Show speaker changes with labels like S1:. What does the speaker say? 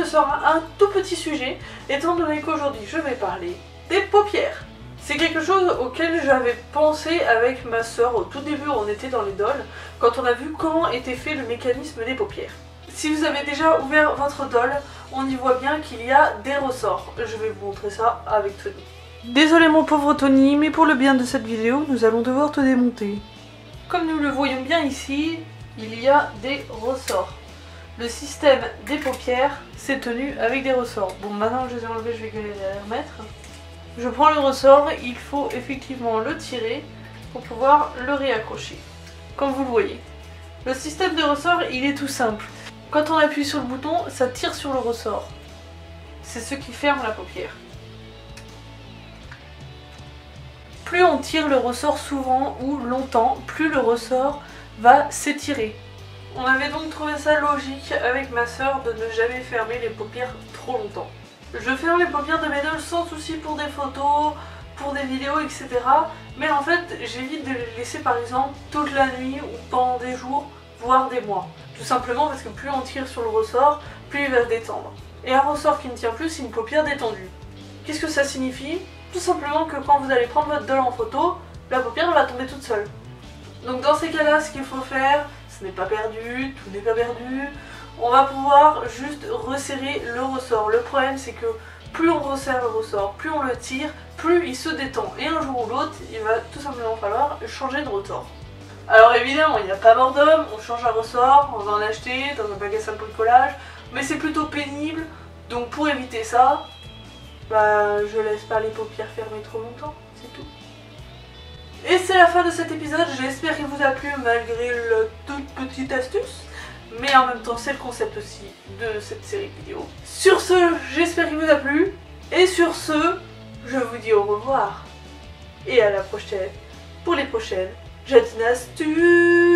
S1: ce sera un tout petit sujet, étant donné qu'aujourd'hui je vais parler des paupières. C'est quelque chose auquel j'avais pensé avec ma soeur au tout début où on était dans les dolls, quand on a vu comment était fait le mécanisme des paupières. Si vous avez déjà ouvert votre doll, on y voit bien qu'il y a des ressorts. Je vais vous montrer ça avec Tony. Désolé mon pauvre Tony, mais pour le bien de cette vidéo, nous allons devoir te démonter. Comme nous le voyons bien ici, il y a des ressorts. Le système des paupières s'est tenu avec des ressorts. Bon, maintenant que je les ai enlevés, je vais les remettre. Je prends le ressort, il faut effectivement le tirer pour pouvoir le réaccrocher, comme vous le voyez. Le système de ressort, il est tout simple. Quand on appuie sur le bouton, ça tire sur le ressort. C'est ce qui ferme la paupière. Plus on tire le ressort souvent ou longtemps, plus le ressort va s'étirer. On avait donc trouvé ça logique avec ma soeur de ne jamais fermer les paupières trop longtemps. Je ferme les paupières de mes dolls sans souci pour des photos, pour des vidéos, etc. Mais en fait, j'évite de les laisser par exemple toute la nuit ou pendant des jours, voire des mois. Tout simplement parce que plus on tire sur le ressort, plus il va se détendre. Et un ressort qui ne tient plus, c'est une paupière détendue. Qu'est-ce que ça signifie? Tout simplement que quand vous allez prendre votre doll en photo, la paupière va tomber toute seule. Donc dans ces cas-là, ce qu'il faut faire, ce n'est pas perdu, tout n'est pas perdu. On va pouvoir juste resserrer le ressort. Le problème c'est que plus on resserre le ressort, plus on le tire, plus il se détend. Et un jour ou l'autre, il va tout simplement falloir changer de ressort. Alors évidemment, il n'y a pas mort d'homme, on change un ressort, on va en acheter dans un magasin de bricolage, mais c'est plutôt pénible, donc pour éviter ça, je laisse pas les paupières fermées trop longtemps, c'est tout. Et c'est la fin de cet épisode, j'espère qu'il vous a plu malgré la toute petite astuce. Mais en même temps, c'est le concept aussi de cette série vidéo. Sur ce, j'espère qu'il vous a plu. Et sur ce, je vous dis au revoir. Et à la prochaine pour les prochaines Jatine Astuces.